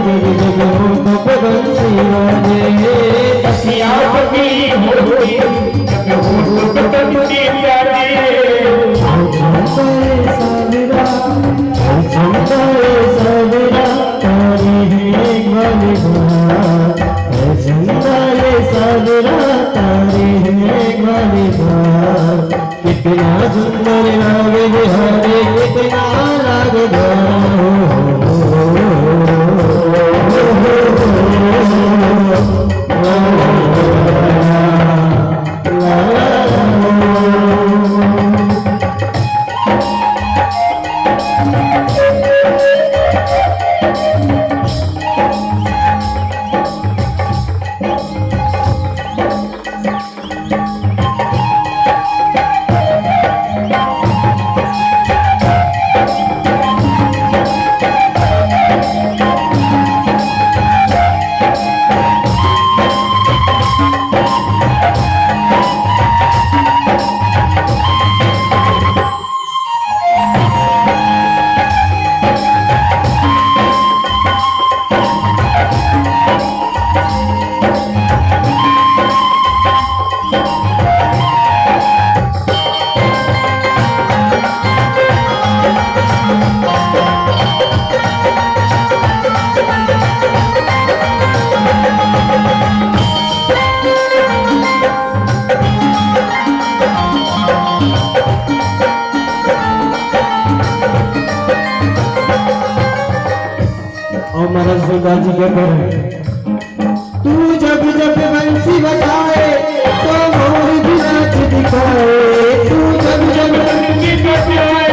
जग जग होठों पे बंसी बाजे बसिया की होती जग होठों पे बंसी बाजे सावरा सावरा तारे हैं वाले बात सावरा तारे हैं वाले बात कितना सुंदर लागे हरे कितना लागे और महाराज शिवदास जी कहते हैं तू जब जब बंसी बजाए तो मोर भी नाच दिखाए तू जब जब बंसी बजाए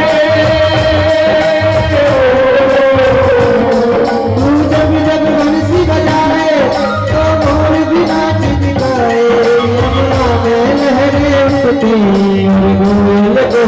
तू जब जब बंसी बजाए तो मोर भी नाच दिखाए यमुना में लहरें उठती और गोयल को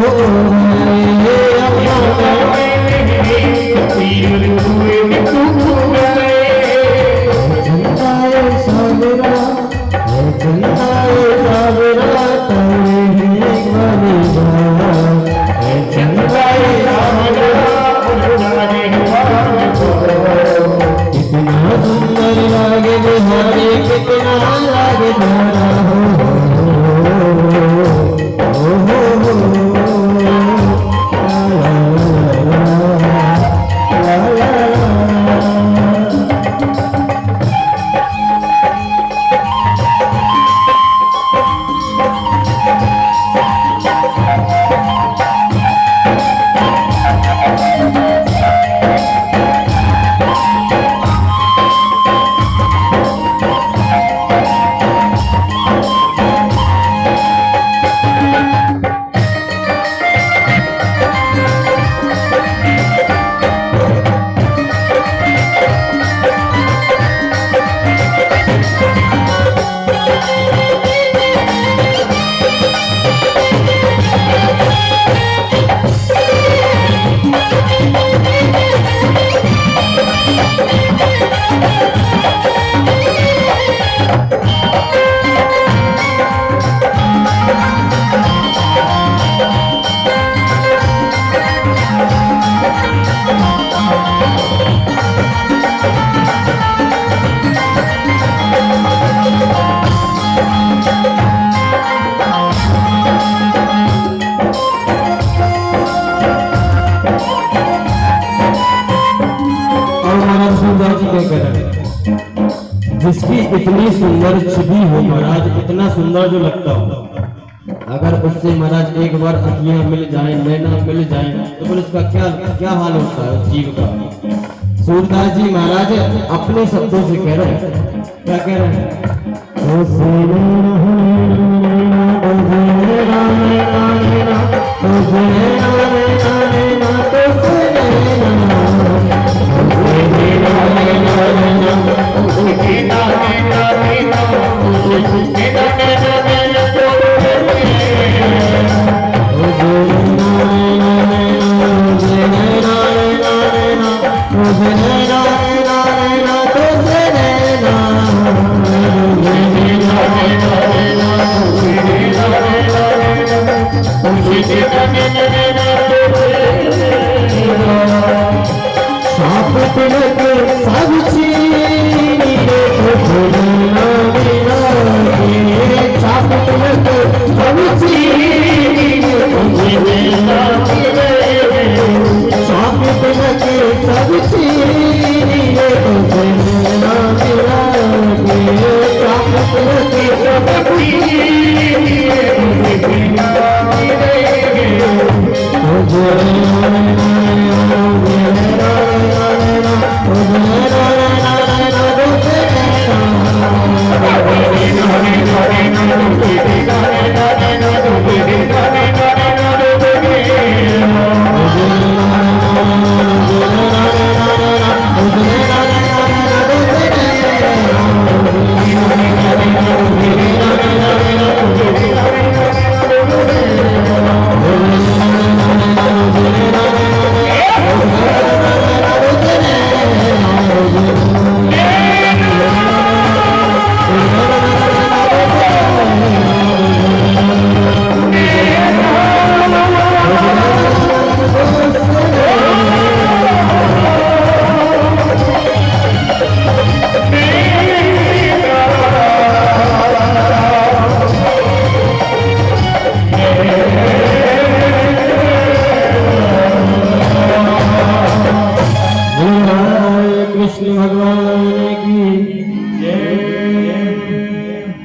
जिसकी इतनी सुंदर छवि हो महाराज इतना सुंदर जो लगता हो अगर उससे महाराज एक बार अखियां मिल जाए नैना मिल जाए तो फिर उसका क्या क्या हाल होता है उस जीव का। सूरदास जी महाराज अपने शब्दों से कह रहे हैं क्या कह रहे हैं सांप तिलक सब चीज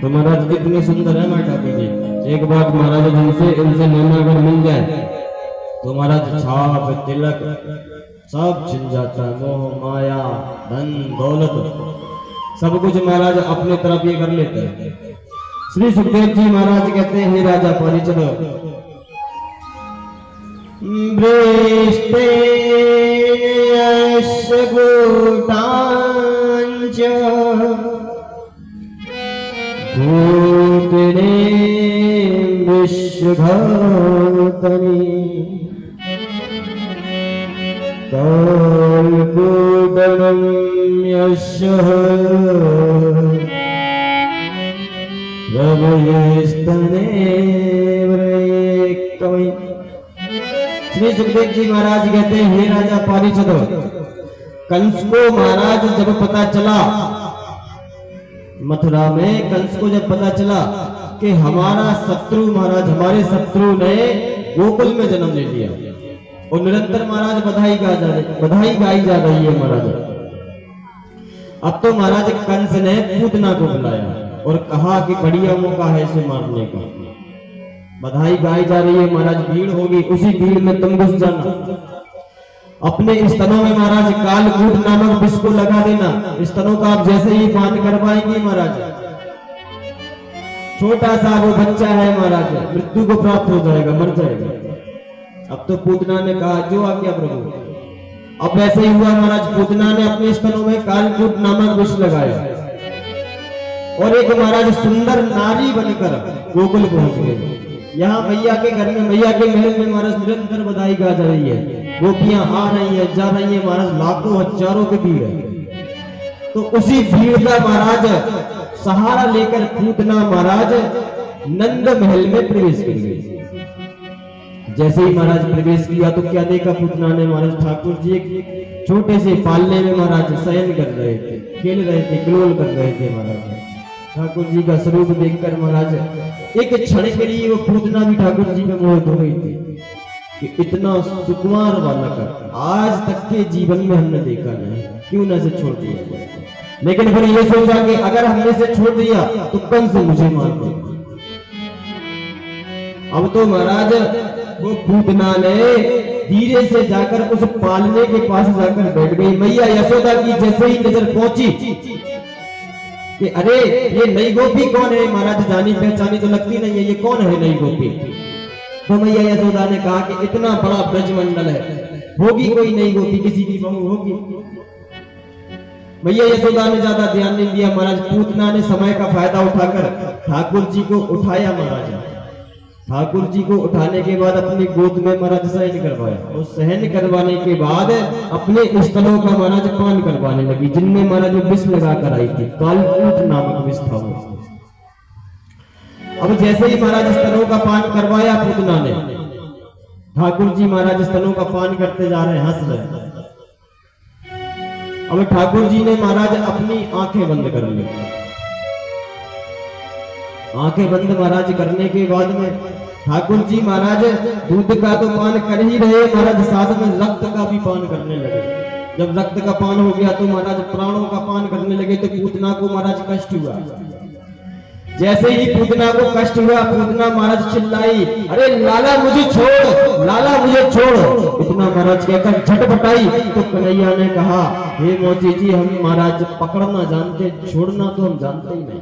तो महाराज कितने सुंदर है मैं ठाकुर जी। एक बात महाराज जिनसे इनसे नैना अगर मिल जाए तो महाराज छाप तिलक सब छिन जाता है। मोह माया धन दौलत सब कुछ महाराज अपने तरफ ये कर लेते हैं। श्री सुखदेव जी महाराज कहते हैं, हे राजा परिचय वृष्टे भूतने विश्वघातनी कालकूटनं यशः रवयस्तने व्रयकवै। श्री सुखदेव जी महाराज कहते हैं, हे राजा पारिषद, कंस को महाराज जब पता चला, मथुरा में कंस को जब पता चला कि हमारा शत्रु महाराज हमारे शत्रु ने गोकुल में जन्म ले लिया और निरंतर महाराज बधाई गाई जा रही है महाराज। अब तो महाराज कंस ने पूतना को बुलाया और कहा कि बढ़िया मौका है इसे मारने का। बधाई गाई जा रही है महाराज, भीड़ होगी, उसी भीड़ में तुम घुस जाना, अपने स्तनों में महाराज कालकूट नामक विष को लगा देना। स्तनों का आप जैसे ही पान करवाएंगे महाराज, छोटा सा वो बच्चा है महाराज मृत्यु को प्राप्त हो जाएगा, मर जाएगा। अब तो पूतना ने कहा जो आज्ञा प्रभु। अब वैसे ही हुआ महाराज, पूतना ने अपने स्तनों में कालकूट नामक विष लगाया और एक महाराज सुंदर नारी बनकर गोकुल पहुंच गए। यहाँ मैया के घर में, मैया के महल में महाराज निरंतर बधाई गा जा रही है, गोपियां आ रही है जा रही है महाराज, लाखों हजारों की भीड़ है। तो उसी भीड़ का महाराज सहारा लेकर पूतना महाराज नंद महल में प्रवेश कर गई। जैसे ही महाराज प्रवेश किया तो क्या देखा पूतना ने महाराज, ठाकुर जी एक छोटे से पालने में महाराज शयन कर रहे थे, खेल रहे थे, क्लोल कर रहे थे महाराज। ठाकुर जी का स्वरूप देखकर महाराज एक क्षण के लिए वो पूतना भी ठाकुर जी में मोहित हो गई थी कि इतना सुकुमार बालक आज तक के जीवन में हमने देखा नहीं, क्यों न से छोड़ दिया। लेकिन फिर ये सोचा कि अगर हमने से छोड़ दिया तो कंस से मुझे मार दे। अब तो महाराज वो पूतना ने धीरे से जाकर उस पालने के पास जाकर बैठ गई। मैया यशोदा की जैसे ही नजर पहुंची कि अरे ये नई गोपी कौन है महाराज, जानी पहचानी तो लगती नहीं है, ये कौन है नई गोपी। तो मैया यशोदा ने कहा कि इतना बड़ा ब्रजमंडल है, होगी कोई नई गोपी, किसी की बहू होगी। मैया यशोदा ने ज्यादा ध्यान नहीं दिया महाराज। पूतना ने समय का फायदा उठाकर ठाकुर जी को उठाया महाराज। ठाकुर जी को उठाने के बाद अपनी गोद में महाराज सहन करवाया और सहन करवाने के बाद अपने स्तनों का महाराज पान करवाने लगी, जिनमें महाराज विष लगा कर आई थी, कालकूट नामक विष था वो। अब जैसे ही महाराज स्तनों का पान करवाया पूतना ने, ठाकुर जी महाराज स्तनों का पान करते जा रहे हैं, हंस रहे। अब ठाकुर जी ने महाराज अपनी आंखें बंद कर ली। आंखें बंद महाराज करने के बाद में ठाकुर जी महाराज दूध का तो पान कर ही रहे महाराज, साथ में रक्त का भी पान करने लगे। जब रक्त का पान हो गया तो महाराज प्राणों का पान करने लगे। तो पूतना को महाराज कष्ट हुआ। जैसे ही पूतना को कष्ट हुआ, पूतना महाराज चिल्लाई, अरे लाला मुझे छोड़, लाला मुझे छोड़। इतना महाराज कहकर झटपटाई तो कन्हैया ने कहा, हे मौसी जी, हम महाराज पकड़ना जानते, छोड़ना तो हम जानते ही नहीं।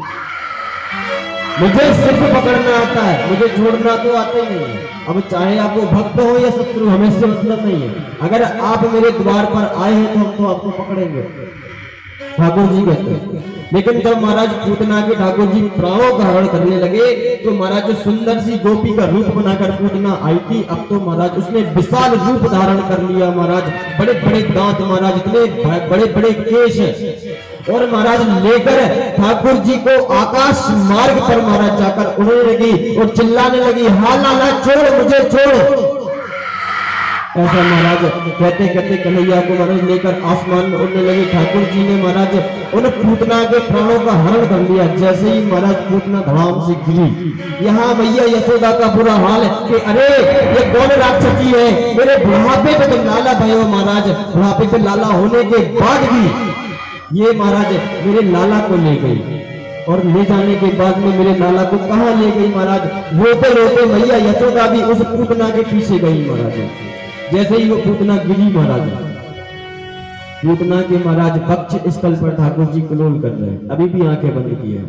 मुझे सिर्फ पकड़ना आता है, मुझे छोड़ना तो आता ही नहीं है। अब चाहे आप वो भक्त हो या शत्रु, हमें से मतलब नहीं है। अगर आप मेरे द्वार पर आए हैं तो हम तो आपको पकड़ेंगे, ठाकुर जी कहते हैं। लेकिन जब महाराज पूतना के ठाकुर जी प्राणों का हरण करने लगे तो महाराज जो सुंदर सी गोपी का रूप बनाकर पूतना आई थी, अब तो महाराज उसने विशाल रूप धारण कर लिया। महाराज बड़े बड़े दांत, महाराज इतने बड़े बड़े केश, और महाराज लेकर ठाकुर जी को आकाश मार्ग पर महाराज जाकर उड़ने लगी और चिल्लाने लगी, हा लाला छोड़, मुझे छोड़। ऐसा महाराज कहते कहते कन्हैया को महाराज लेकर आसमान में उड़ने लगे। ठाकुर जी ने महाराज उन पूतना के प्राणों का हरण कर लिया। जैसे ही महाराज पूतना धड़ाम से गिरी, यहाँ मैया यशोदा का बुरा हाल है कि अरे ये कौन राक्षसी है, मेरे बुढ़ापे पे तो लाला भयो महाराज, बुढ़ापे पे लाला होने के बाद भी ये महाराज मेरे लाला को ले गई, और ले जाने के बाद में मेरे लाला को कहाँ ले गई महाराज। रोते रोते मैया यशोदा भी उस पूतना के पीछे गई महाराज। जैसे ही वो पूतना गिरी महाराज, पूतना के महाराज वक्ष स्थल पर ठाकुर जी क्लोल कर रहे हैं, अभी भी आंखें बंद की है।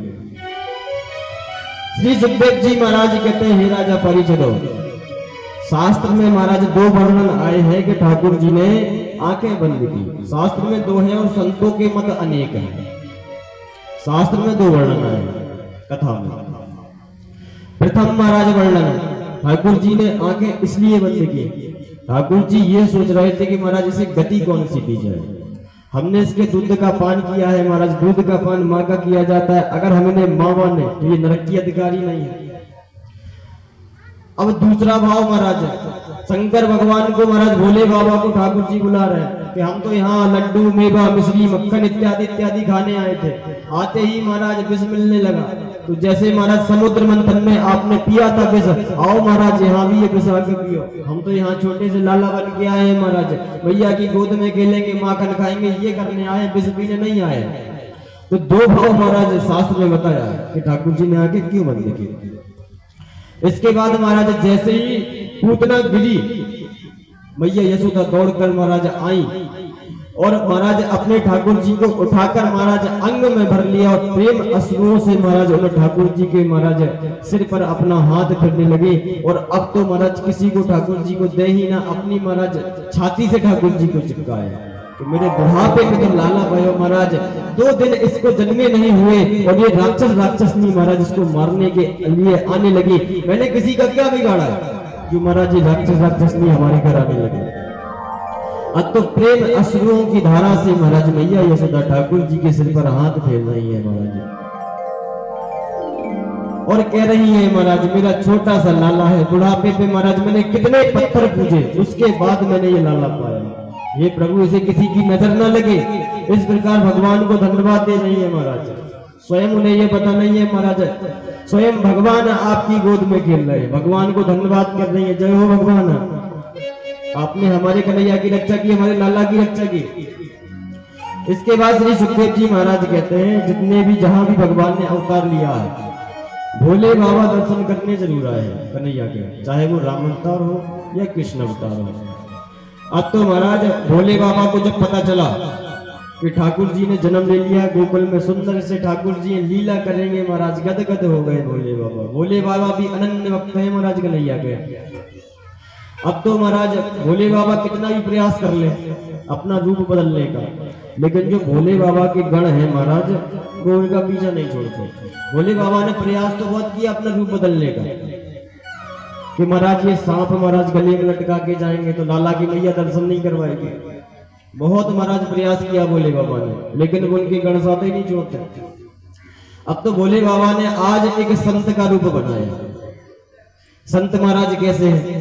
श्री सुखदेव जी महाराज कहते हैं, हे राजा परिचदो, शास्त्र में महाराज दो वर्णन आए हैं कि ठाकुर जी ने आंखें बंद की। शास्त्र में दो हैं और संतों के मत अनेक हैं। शास्त्र में दो वर्णन आए कथा में। प्रथम महाराज वर्णन, ठाकुर जी ने आंखें इसलिए बंद की, ठाकुर जी ये सोच रहे थे कि महाराज इसे गति कौन सी दी जाए। हमने इसके दूध का पान किया है महाराज, दूध का पान माँ का किया जाता है, अगर हमने माँ ने तो ये नरक की अधिकारी नहीं है। अब दूसरा भाव महाराज, शंकर भगवान को महाराज भोले बाबा को ठाकुर जी बुला रहे हैं कि हम तो यहाँ लड्डू मेवा मिश्री मक्खन इत्यादि इत्यादि खाने आए थे। आते ही महाराज विष मिलने लगा, तो जैसे महाराज समुद्र मंथन में आपने पिया था विष, आओ महाराज यहाँ भी ये विष आके पियो। हम तो यहाँ छोटे से लाला बन के आए हैं महाराज, भैया की गोद में खेलेंगे, माखन खाएंगे, ये करने आए, विष पीने नहीं आए। तो दो भाव महाराज शास्त्र में बताया कि ठाकुर जी ने आके क्यों बंद की। इसके बाद महाराज जैसे ही पूतना गिरी, मैया यशोदा दौड़कर महाराज आई और महाराज अपने ठाकुर जी को उठाकर महाराज अंग में भर लिया और प्रेम अश्रुओं से महाराज उन ठाकुर जी के महाराज सिर पर अपना हाथ फिरने लगे। और अब तो महाराज किसी को ठाकुर जी को दे ही ना, अपनी महाराज छाती से ठाकुर जी को चिपकाया कि मेरे बुढ़ापे में तो लाला भयो महाराज 2 दिन इसको जन्मे नहीं हुए और ये राक्षसनी महाराज इसको मारने के लिए आने लगी। मैंने किसी का क्या बिगाड़ा जो महाराज ये राक्षसनी हमारे घर आने लगे। अब तो प्रेम अश्रुओं की धारा से महाराज मैया यशोदा ठाकुर जी के सिर पर हाथ फेर रही है महाराज, और कह रही है महाराज मेरा छोटा सा लाला है, बुढ़ापे पे महाराज मैंने कितने पत्थर पूजे, उसके बाद मैंने ये लाला पाया। ये प्रभु इसे किसी की नजर न लगे, इस प्रकार भगवान को धन्यवाद दे रही है महाराज। स्वयं उन्हें ये पता नहीं है महाराज, स्वयं भगवान आपकी गोद में खेल रहे हैं, भगवान को धन्यवाद कर रही है। जय हो भगवान, आपने हमारे कन्हैया की रक्षा की, हमारे लाला की रक्षा की। इसके बाद श्री सुखदेव जी महाराज कहते हैं जितने भी जहां भी भगवान ने अवतार लिया है, भोले बाबा दर्शन करने जरूर आए हैं कन्हैया के, चाहे वो राम अवतार हो या कृष्ण अवतार हो। अब तो महाराज भोले बाबा को जब पता चला कि ठाकुर जी ने जन्म ले लिया गोकुल में, सुंदर से ठाकुर जी लीला करेंगे, महाराज गदगद हो गए भोले बाबा। भोले बाबा भी अनन्य भक्त है महाराज कन्हैया के। अब तो महाराज भोले बाबा कितना भी प्रयास कर ले अपना रूप बदलने का, लेकिन जो भोले बाबा के गण है महाराज वो उनका पीछा नहीं छोड़ते। भोले बाबा ने प्रयास तो बहुत किया अपना रूप बदलने का कि महाराज ये सांप महाराज गले में लटका के जाएंगे तो लाला की मैया दर्शन नहीं करवाएगी। बहुत महाराज प्रयास किया भोले बाबा ने, लेकिन वो उनके गण साथ ही नहीं छोड़ते। अब तो भोले बाबा ने आज एक संत का रूप बनाया। संत महाराज कैसे है,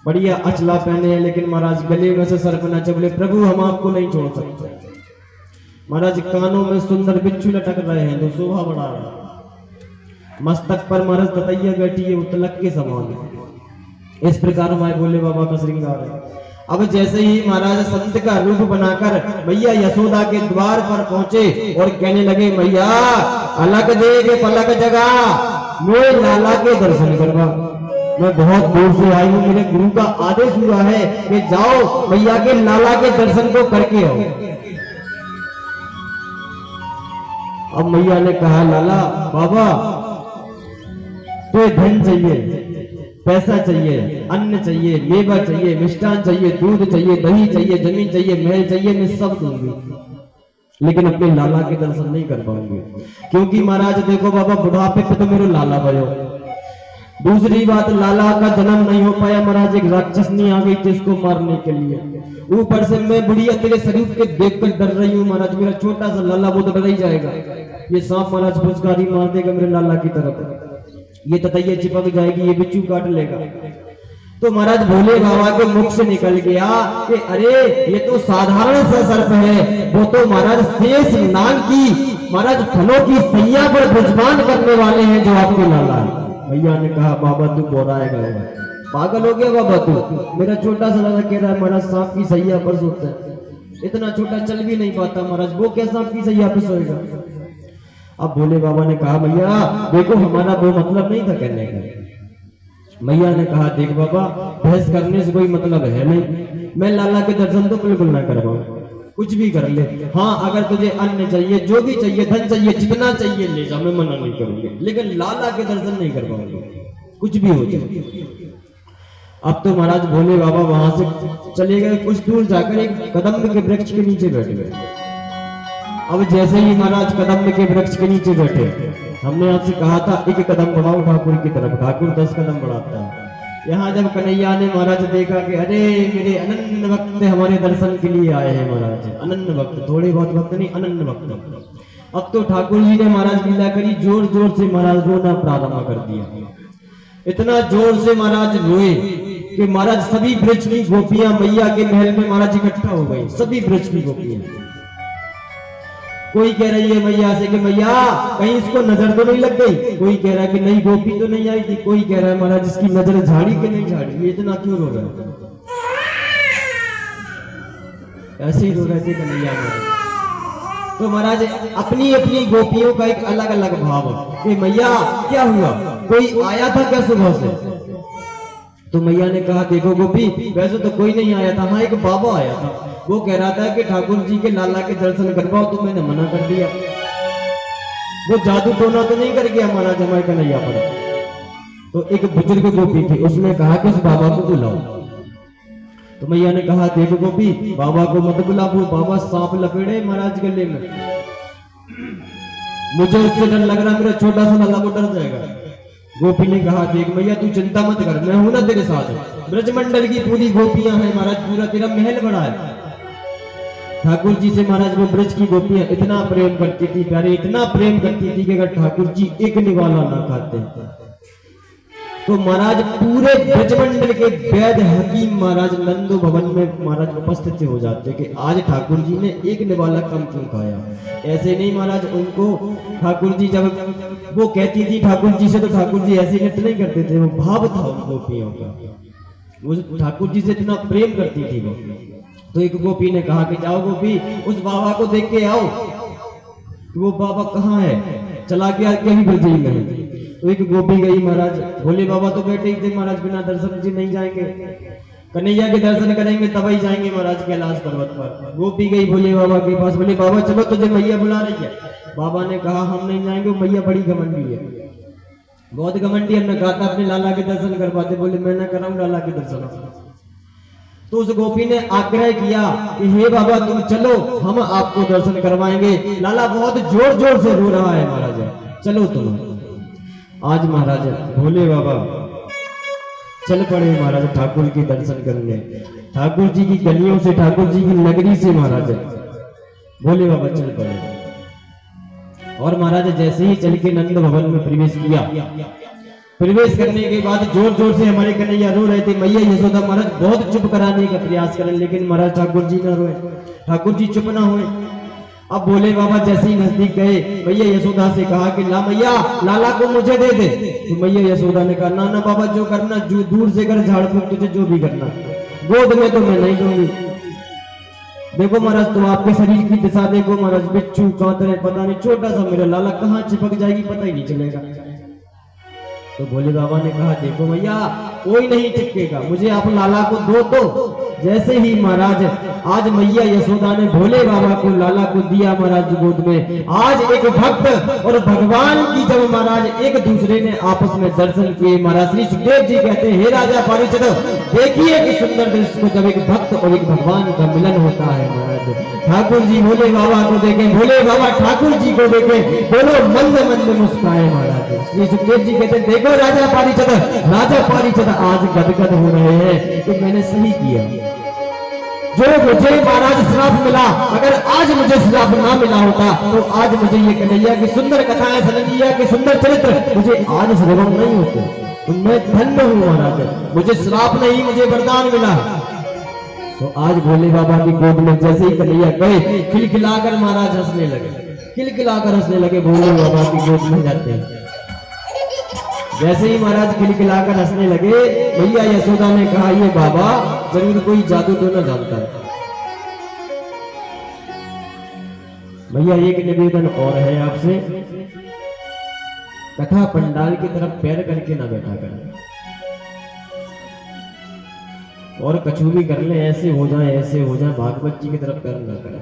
बढ़िया अचला पहने हैं, लेकिन महाराज गले में से सर्प न चबले, प्रभु हम आपको नहीं छोड़ सकते। महाराज कानों में सुंदर बिच्छू लटक रहे हैं, तो शोभा बढ़ा रहे हैं। मस्तक पर महाराज ततैया बैठी है, वो तिलक के समान है। इस प्रकार हमारे भोले बाबा का श्रृंगार है। अब जैसे ही महाराज संत का रूप बनाकर मैया यशोदा के द्वार पर पहुंचे और कहने लगे, मैया अलग दे के पलक जगा, मेरे लाला के दर्शन करवा। मैं बहुत दूर से आई हूँ, मेरे गुरु का आदेश हुआ है कि जाओ मैया के लाला के दर्शन को करके आओ। अब मैया ने कहा, लाला बाबा तो धन चाहिए, पैसा चाहिए, अन्न चाहिए, मेवा चाहिए, मिष्ठान चाहिए, दूध चाहिए, दही चाहिए, जमीन चाहिए, महल चाहिए, मैं सब दूंगी, लेकिन अपने लाला के दर्शन नहीं कर पाऊंगी। क्योंकि महाराज देखो बाबा, बुढ़ापे पे तो मेरे लाला भयो। दूसरी बात, लाला का जन्म नहीं हो पाया महाराज, एक राक्षसनी आ गई थी इसको मारने के लिए। ऊपर से मैं बुढ़िया तेरे शरीर के देखकर डर रही हूँ महाराज, मेरा छोटा सा लाला वो तो डर ही जाएगा। ये सांप महाराज फुसकारी मार देगा मेरे लाला की तरफ, ये ततैया चिपक जाएगी, ये बिच्छू काट लेगा। तो महाराज भोले बाबा के मुख से निकल गया कि अरे ये तो साधारण सा सर्प है, वो तो महाराज शेष नाग की महाराज फलों की सैया पर विराजमान करने वाले हैं जो आपके लाला है। भैया ने कहा, बाबा तू बोराएगा, पागल हो गया बाबा तू, मेरा छोटा सा लाला कह रहा है महाराज सांप की सैया पर सोता है, इतना छोटा चल भी नहीं पाता महाराज, वो क्या सांप की सैया पर सोएगा। अब भोले बाबा ने कहा, भैया देखो हमारा वो मतलब नहीं था कहने का। मैया ने कहा, देख बाबा बहस करने से कोई मतलब है नहीं, मैं लाला के दर्शन तो बिल्कुल ना कर पाऊं, कुछ भी कर ले। हाँ अगर तुझे अन्न चाहिए, जो भी चाहिए, धन चाहिए, जितना चाहिए ले जा, मैं मना नहीं करूंगी, लेकिन लाला के दर्शन नहीं कर पाऊंगी, कुछ भी हो जाए। अब तो महाराज भोले बाबा वहां से चले गए, कुछ दूर जाकर एक कदम्ब के वृक्ष के नीचे बैठ गए। अब जैसे ही महाराज कदम्ब के वृक्ष के नीचे बैठे, हमने आपसे कहा था एक कदम बढ़ाओ ठाकुर की तरफ, ठाकुर 10 कदम बढ़ाता है। यहाँ जब कन्हैया ने महाराज देखा कि अरे मेरे अनन्य भक्त हमारे दर्शन के लिए आए हैं महाराज, अनन्य भक्त, थोड़े बहुत भक्त नहीं, अनन्य भक्त। अब तो ठाकुर जी ने महाराज लीला करी, जोर जोर से महाराज रोना प्रारंभ कर दिया। इतना जोर से महाराज रोए कि महाराज सभी ब्रज की गोपियां मैया के महल में महाराज इकट्ठा हो गई, सभी ब्रज की गोपियां। कोई कह रही है मैया से कि मैया कहीं इसको नजर तो नहीं लग गई, कोई कह रहा है कि नहीं गोपी तो नहीं आई थी, कोई कह रहा है महाराज इसकी नजर झाड़ी कि नहीं झाड़ी, ये इतना क्यों रो रहा है। ऐसे ही रो रहे थे कन्हैया महाराज। तो महाराज अपनी अपनी गोपियों का एक अलग अलग भाव है कि मैया क्या हुआ, कोई आया था क्या सुबह से। तो मैया ने कहा, देखो गोपी वैसे तो कोई नहीं आया था, हाँ एक बाबा आया था, वो कह रहा था कि ठाकुर जी के लाला के दर्शन करवाओ, तो मैंने मना कर दिया। वो जादू टोना तो नहीं कर गया महाराज हमारे कन्हैया पर। तो एक बुजुर्ग गोपी थी, उसने कहा कि उस बाबा को बुलाओ। तो मैया ने कहा, देखो गोपी बाबा को मत बुलाओ, बाबा सांप लपेड़े महाराज गले में, मुझे उससे डर लग रहा, मेरा छोटा सा लाला वो डर जाएगा। गोपी ने कहा, देख मैया तू चिंता मत कर, मैं हूं ना तेरे साथ, ब्रजमंडल की पूरी गोपियां हैं महाराज, पूरा तेरा महल बड़ा है। ठाकुर जी से महाराज वो ब्रज की गोपियां इतना प्रेम करती थी, प्यारे इतना प्रेम करती थी कि अगर ठाकुर जी एक निवाला ना खाते तो महाराज पूरे ब्रजमंडल के वैद्य हकीम महाराज नंदो भवन में महाराज उपस्थित हो जाते कि आज ठाकुर जी ने एक निवाला कम क्यों खाया। ऐसे नहीं महाराज, उनको ठाकुर जी जब वो कहती थी ठाकुर जी से, तो ठाकुर जी ऐसे नृत्य नहीं करते थे, वो भाव था उन गोपियों का, वो ठाकुर जी से इतना प्रेम करती थी वो। तो एक गोपी ने कहा कि जाओ गोपी उस बाबा को देख के आओ। वो बाबा कहाँ है, चला गया कहीं ब्रज में है। तो एक गोपी गई महाराज, भोले बाबा तो बैठे ही थे महाराज, बिना दर्शन जी नहीं जाएंगे, कन्हैया के दर्शन करेंगे तब ही जाएंगे महाराज कैलाश पर्वत पर। गोपी गई भोले बाबा के पास, बोले बाबा चलो तुझे मैया बुला रही है। बाबा ने कहा हम नहीं जाएंगे, मैया बड़ी घमंडी है, बहुत घमंडी है, हमने कहा था अपने लाला के दर्शन कर पाते, बोले मैं ना कराऊं लाला के दर्शन। तो उस गोपी ने आग्रह किया कि हे बाबा तुम चलो हम आपको दर्शन करवाएंगे, लाला बहुत जोर जोर से रो रहा है महाराज, चलो तुम। आज महाराज भोले बाबा चल पड़े महाराज ठाकुर के दर्शन करने, ठाकुर जी की गलियों से, ठाकुर जी की नगरी से महाराज भोले बाबा चल पड़े। और महाराज जैसे ही चल के नंद भवन में प्रवेश किया, प्रवेश करने के बाद जोर जोर से हमारे कन्हैया रो रहे थे, मैया यशोदा महाराज बहुत चुप कराने का प्रयास करें, लेकिन महाराज ठाकुर जी ना रोए, ठाकुर जी चुप ना हुए। अब भोले बाबा जैसे ही नजदीक गए, मैया यशोदा से कहा कि ला मैया लाला को मुझे दे दे। तो मैया यशोदा ने कहा ना ना बाबा, जो करना जो दूर से कर, झाड़ फूक तुझे जो भी करना, गोद में तो मैं नहीं दूंगी। देखो महाराज, तो आपके शरीर की दिशा देखो महाराज, बिच्छू कांतरे पता नहीं, छोटा सा मेरा लाला कहाँ चिपक जाएगी पता ही नहीं चलेगा। तो भोले बाबा ने कहा देखो मैया कोई नहीं चिपकेगा, मुझे आप लाला को दो। तो जैसे ही महाराज आज मैया यशोदा ने भोले बाबा को लाला को दिया महाराज गोद में, आज एक भक्त और भगवान की जब महाराज एक दूसरे ने आपस में दर्शन किए, महाराज श्री सुखदेव जी कहते हैं हे राजा पारीक्षित, देखिए कि सुंदर दृश्य को जब एक भक्त और एक भगवान का मिलन होता है महाराज। ठाकुर जी भोले बाबा को देखे, भोले बाबा ठाकुर जी को देखे, दोनों मंद मंद मुस्काए महाराज। श्री सुखदेव जी कहते देखो राजा पारीक्षित आज गदगद हो रहे हैं कि मैंने सही किया, जो मुझे महाराज श्राप मिला, अगर आज मुझे श्राप ना मिला होता तो आज मुझे ये कन्हैया की सुंदर कथाएं, सनैया के सुंदर चरित्र मुझे आज श्रवण नहीं होते। तो मैं धन्य हूँ महाराज, मुझे श्राप नहीं मुझे वरदान मिला। तो आज भोले बाबा की गोद में जैसे ही कन्हैया गए, खिलखिलाकर महाराज हंसने लगे, खिलखिलाकर हंसने लगे। भोले बाबा की गोद में जाते हैं, जैसे ही महाराज खिलखिलाकर हंसने लगे, भैया यशोदा ने कहा ये बाबा जरूर कोई जादू तो ना जानता है। भैया एक निवेदन और है आपसे, कथा पंडाल की तरफ पैर करके ना बैठा करें, और कछु भी कर ले ऐसे हो जाए ऐसे हो जाए, भागवत जी की तरफ पैर ना करें,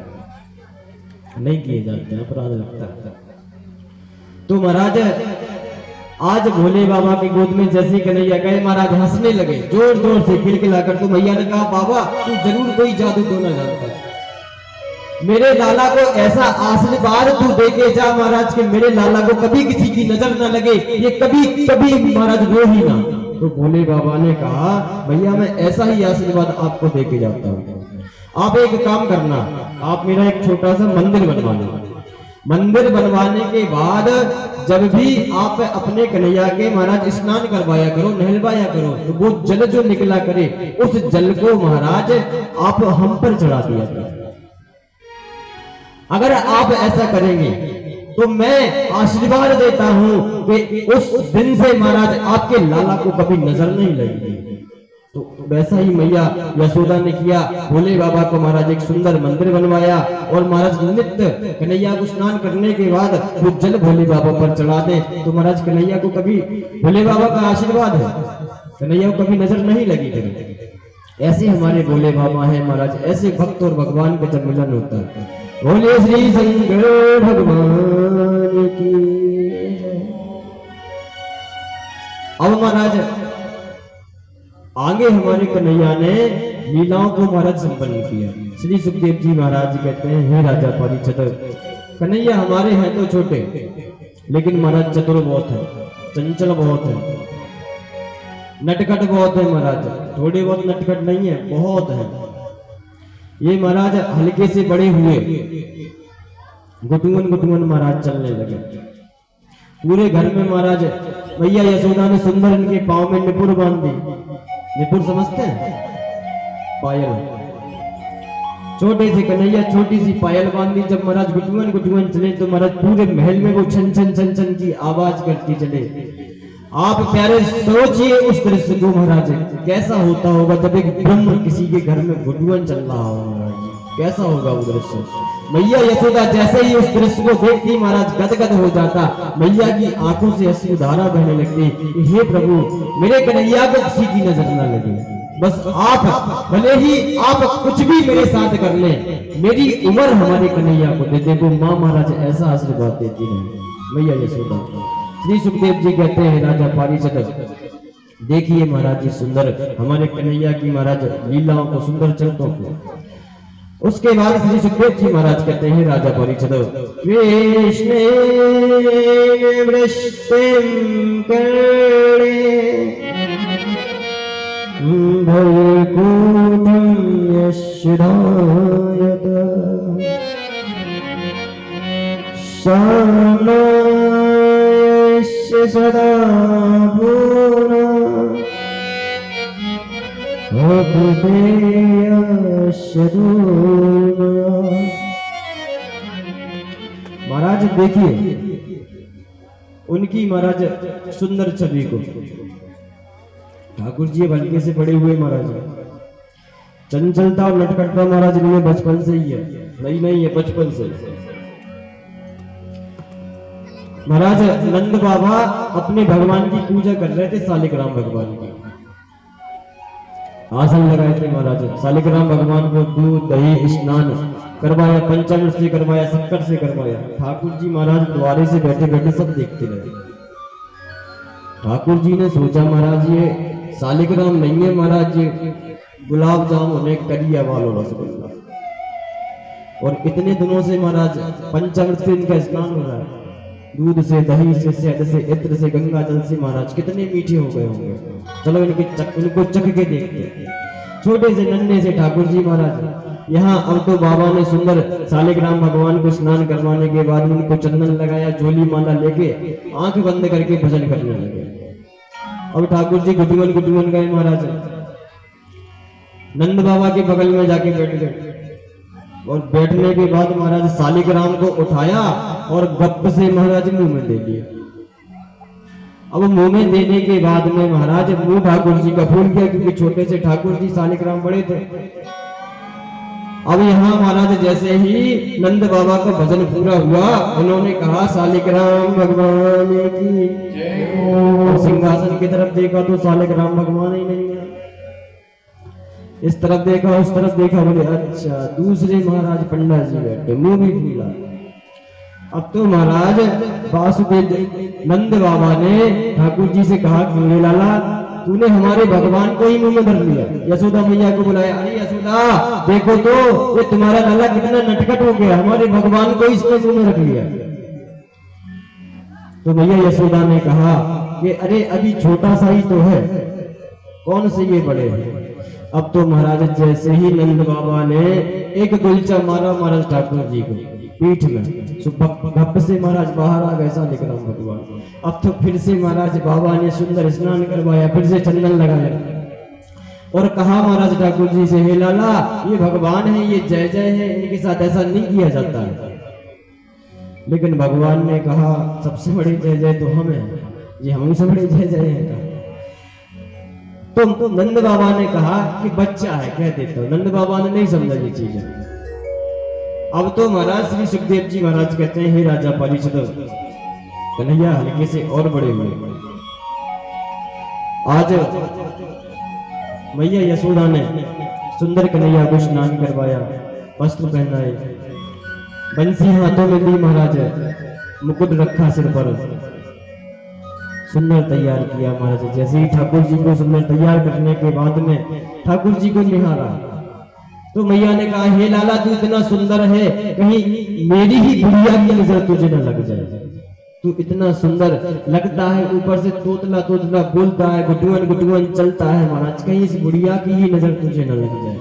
नहीं किए जाते हैं, अपराध लगता है। तो महाराज आज भोले बाबा की गोद में जैसे कन्हैया गए, महाराज हंसने लगे जोर जोर से खिलखिलाकर। तो भैया ने कहा बाबा तू जरूर कोई जादू तो ना जानता, मेरे लाला को ऐसा आशीर्वाद तू दे के जा महाराज के मेरे लाला को कभी किसी की नजर ना लगे, ये कभी कभी महाराज रो ही ना। तो भोले बाबा ने कहा भैया मैं ऐसा ही आशीर्वाद आपको दे के जाता हूँ, आप एक काम करना, आप मेरा एक छोटा सा मंदिर बनवाना, मंदिर बनवाने के बाद जब भी आप अपने कन्हैया के महाराज स्नान करवाया करो, नहलवाया करो, तो वो जल जो निकला करे उस जल को महाराज आप हम पर चढ़ा दिया करो। अगर आप ऐसा करेंगे तो मैं आशीर्वाद देता हूं कि उस दिन से महाराज आपके लाला को कभी नजर नहीं लगेगी। तो वैसा ही मैया यशोदा ने किया, भोले बाबा को महाराज एक सुंदर मंदिर बनवाया और महाराज नित्य कन्हैया को स्नान करने के बाद वो जल भोले बाबा पर चढ़ा दे, तो महाराज कन्हैया को कभी भोले बाबा का आशीर्वाद है, कन्हैया को कभी नजर नहीं लगी कभी। ऐसे हमारे भोले बाबा है महाराज, ऐसे भक्त और भगवान का जब मिलन होता है। बोले श्री शंकर भगवान की। अब महाराज आगे हमारे कन्हैया ने लीलाओं को महाराज संपन्न किया। श्री सुखदेव जी महाराज कहते हैं हे राजा परीक्षित, कन्हैया हमारे हैं तो छोटे, लेकिन महाराज चतुर बहुत है, चंचल बहुत है, नटखट बहुत है महाराज, थोड़े बहुत नटखट नहीं है, बहुत है। ये महाराज हल्के से बड़े हुए, गुटुअन गुटुअन महाराज चलने लगे। पूरे घर में महाराज मैया यशोदा ने सुंदर इनके पांव में निपुर बांध दी। निपुर समझते हैं? पायल। छोटे से कन्हैया छोटी सी पायल बांध दी। जब महाराज गुटुअन गुटुअन चले तो महाराज पूरे महल में वो छन छन छन छन की आवाज करती चले। आप प्यारे सोचिए उस दृश्य को महाराज, कैसा होता होगा जब एक ब्रह्म किसी के घर में गुटुअन चल रहा हो महाराज, कैसा होगा वो दृश्य। मैया यशोदा जैसे ही उस दृश्य को देखती महाराज गदगद हो जाता, मैया की आंखों से अश्रुधारा बहने लगती। हे प्रभु मेरे कन्हैया को किसी की नजर न लगे, बस आप भले ही आप कुछ भी मेरे साथ कर ले, मेरी उम्र हमारे कन्हैया को दे दे। वो माँ महाराज ऐसा आशीर्वाद देती है मैया यशोदा। श्री सुखदेव जी कहते हैं राजा पारीक्षित, देखिए महाराज जी सुंदर हमारे कन्हैया की महाराज लीलाओं को, सुंदर चरित्रों को। उसके बाद श्री सुखदेव जी महाराज कहते हैं राजा परीक्षित, कृष्णे वृष्टिं कर्णे भयकूटं यशदायत शानायस्य सदा भूना अभुदेयस्य दूना महाराज देखिए उनकी महाराज सुंदर छवि को। ठाकुर जी अब हल्के से बड़े हुए महाराज, चंचलता और नटखटता महाराज इनमें बचपन से ही है, नहीं है बचपन से। महाराज नंद बाबा अपने भगवान की पूजा कर रहे थे, सालिग्राम भगवान की। आसन लगाए थे महाराज, सालिग्राम भगवान को दूध दही स्नान करवाया, पंचामृत से करवाया, शक्कर से करवाया। ठाकुर जी महाराज द्वारे से बैठे बैठे सब देखते रहे। ठाकुर जी ने सोचा महाराज ये सालिग्राम नहीं है महाराज, ये गुलाब जामुन है, करिया वालों रसगुल्ला। और इतने दिनों से महाराज पंचामृत से इनका स्नान हो रहा है, दूध से, दही से, शहद से, इत्र से, गंगा जल से। महाराज कितने मीठे हो गए होंगे। चलो इनको चख के देखते। छोटे से नन्हे से ठाकुर जी महाराज यहाँ। अब तो बाबा ने सुंदर सालिग्राम भगवान को स्नान करवाने के बाद उनको चंदन लगाया, झोली माला लेके आंख बंद करके भजन करने लगे। अब ठाकुर जी गुटुगन गए महाराज, नंद बाबा के बगल में जाके बैठ गए। और बैठने के बाद महाराज सालिग्राम को उठाया और गप से महाराज मुंह में दे दिया। अब मुंह में देने के बाद में महाराज मुंह ठाकुर जी का फूल गया, क्योंकि छोटे से ठाकुर जी सालिग्राम बड़े थे। अब यहाँ महाराज जैसे ही नंद बाबा का भजन पूरा हुआ, उन्होंने कहा सालिग्राम भगवान की जय हो। सिंहासन की तरफ देखा तो सालिग्राम भगवान ही नहीं है। इस तरफ देखा, उस तरफ देखा, बोले अच्छा दूसरे महाराज पंडा जी बैठे, मुंह भी फूला। अब तो महाराज वासुदेव नंद बाबा ने ठाकुर जी से कहा कि लाला तूने हमारे भगवान को ही मुंह में धर लिया। यशोदा मैया को बुलाया, अरे यशोदा देखो तो ये तुम्हारा लाला कितना नटखट हो गया, हमारे भगवान को इसने मुंह में रख लिया। तो मैया यशोदा ने कहा कि अरे अभी छोटा सा ही तो है, कौन से ये बड़े हैं। अब तो महाराज जैसे ही नंद बाबा ने एक गुलचा मारा महाराज ठाकुर जी को पीठ में, गप से महाराज बाहर आ गए सालिग्राम भगवान। अब तो फिर से महाराज बाबा ने सुंदर स्नान करवाया, फिर से चंदन लगाया और कहा महाराज ठाकुर जी से, हे लाला ये भगवान है, ये जय जय है, इनके साथ ऐसा नहीं किया जाता है। लेकिन भगवान ने कहा सबसे बड़ी जय जय तो हम है, ये हमसे बड़े जय जय है। तो नंद बाबा ने कहा कि बच्चा है, कह देता हूं। नंद बाबा ने नहीं समझा ये चीज। अब तो महाराज श्री सुखदेव जी महाराज कहते हैं, हे राजा परीक्षित, कन्हैया हल्के से और बड़े हुए। आज मैया यशोदा ने सुंदर कन्हैया को स्नान करवाया, वस्त्र पहनाए, बंसी हाथों में दी महाराज, मुकुट रखा सिर पर, सुंदर तैयार किया महाराज। जैसे ही ठाकुर जी को सुंदर तैयार करने के बाद में ठाकुर जी को निहारा तो मैया ने कहा, हे लाला तू इतना सुंदर है, कहीं मेरी ही बुढ़िया की नजर तुझे न लग जाए। तू इतना सुंदर लगता है, ऊपर से तोतला तोतला बोलता है, गुटुगन चलता है महाराज, कहीं इस बुढ़िया की ही नजर तुझे न लग जाए।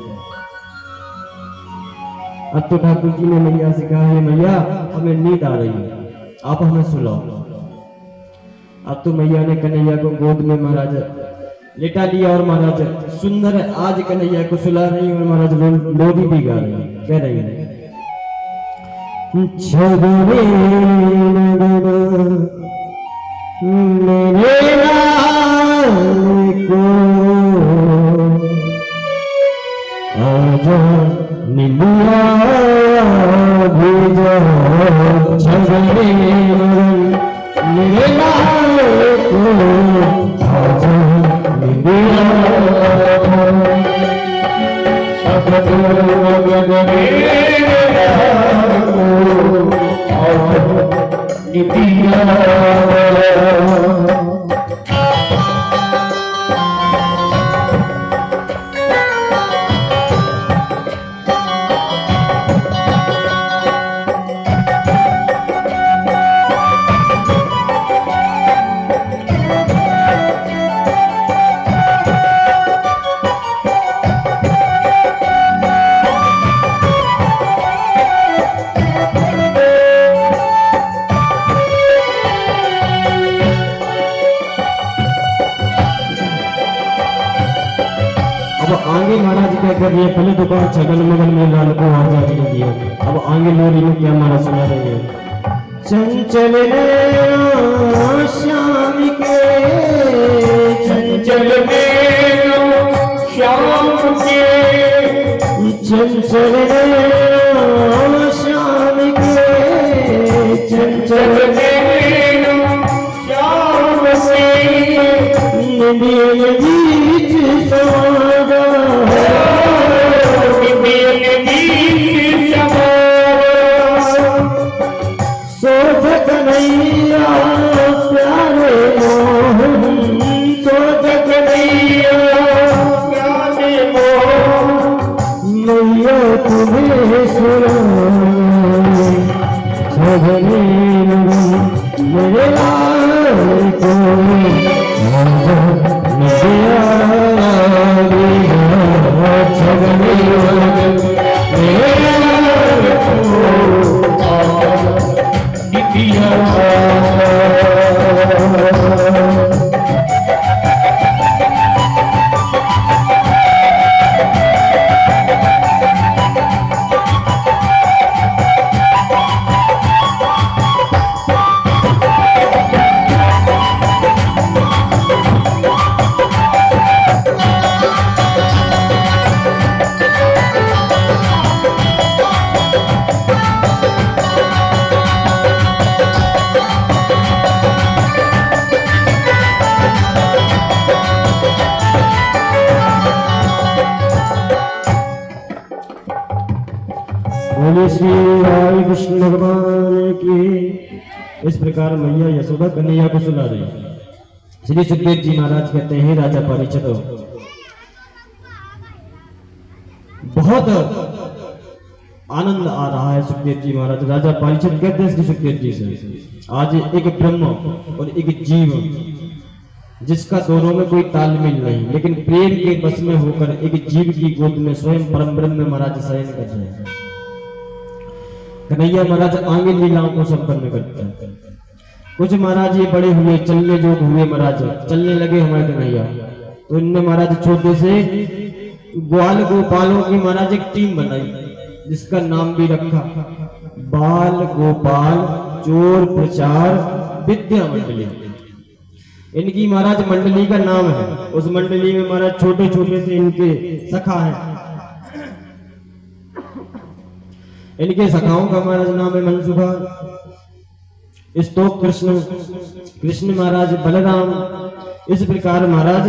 अब तो ठाकुर जी ने मैया से कहा, हे मैया हमें नींद आ रही है, आप हमें सुलाओ। अब तो मैया ने कन्हैया को गोद में महाराज लेटा लिया और महाराज सुंदर आज कन्हैया को सुला रही और महाराज लोरी भी गा रही, कह रही है, छगने मेरे लाल को आजा निलिया भेजा, छगने मेरे लाल को आजा निलिया, आगे महाराज क्या कर रही है, पहले दुकान छगन मगन में लाल को आजादी दिया, अब आगे लोरी में क्या महाराज सुना रही है। चंचल नैना श्याम के, चंचल नैना श्याम के, चंचल नैना श्याम के, चंचल नैना श्याम के, नदियों बीच समाजा, नदियों बीच समाजा, सोच कन्हैया प्यारे मोहन, सोच कन्हैया प्यारे मोहन, मैया तुम्हें सुनाए, सजने मेरे लाल को सजने मेरे लाल बोले श्री राम कृष्ण भगवान की। इस प्रकार मैया यशोदा कन्हैया को सुना रही। श्री सुखदेव जी महाराज कहते हैं, राजा परीक्षित बहुत आनंद आ रहा है। सुखदेव जी महाराज, राजा परीक्षित कहते हैं श्री सुखदेव जी से, आज एक ब्रह्म और एक जीव जिसका दोनों में कोई तालमेल नहीं, लेकिन प्रेम के बस में होकर एक जीव की गोद में स्वयं परम ब्रह्म महाराज शयन कर रहे हैं। कन्हैया महाराज आगे लीलाओं को संपन्न करते हैं। कुछ महाराज ये बड़े हुए, चलने जोग हुए, महाराज चलने लगे हमारे कन्हैया, तो इनने महाराज छोटे से ग्वाल गोपालों की महाराज एक टीम बनाई, जिसका नाम भी रखा बाल गोपाल चोर प्रचार विद्या मंडली। इनकी महाराज मंडली का नाम है। उस मंडली में महाराज छोटे छोटे से इनके सखा है। इनके सखाओं का महाराज नाम है मनसुखा, स्तोक कृष्ण, कृष्ण महाराज बलराम। इस प्रकार महाराज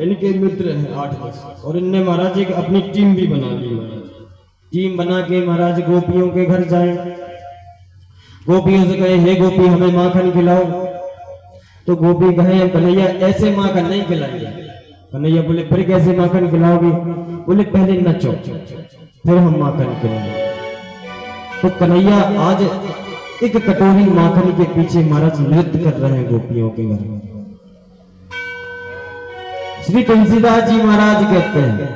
इनके मित्र हैं 8-10, और इनने महाराज एक अपनी टीम भी बना ली। टीम बना के महाराज गोपियों के घर जाए, गोपियों से कहे, हे गोपी हमें माखन खिलाओ। तो गोपी कहे, कन्हैया ऐसे माखन नहीं खिलाएंगे। कन्हैया बोले, फिर कैसे माखन खिलाओगे? बोले, पहले नचो फिर हम माखन खिलाएंगे। तो कन्हैया आज एक कटोरी माखन के पीछे महाराज नृत्य कर रहे हैं गोपियों के घर में। श्री तुलसीदास जी महाराज कहते हैं,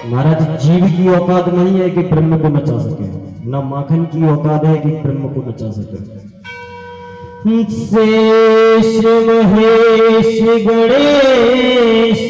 महाराज जीव की औकात नहीं है कि ब्रह्म को नचा सके, ना माखन की औकात है कि ब्रह्म को नचा सके। शेष महेश गणेश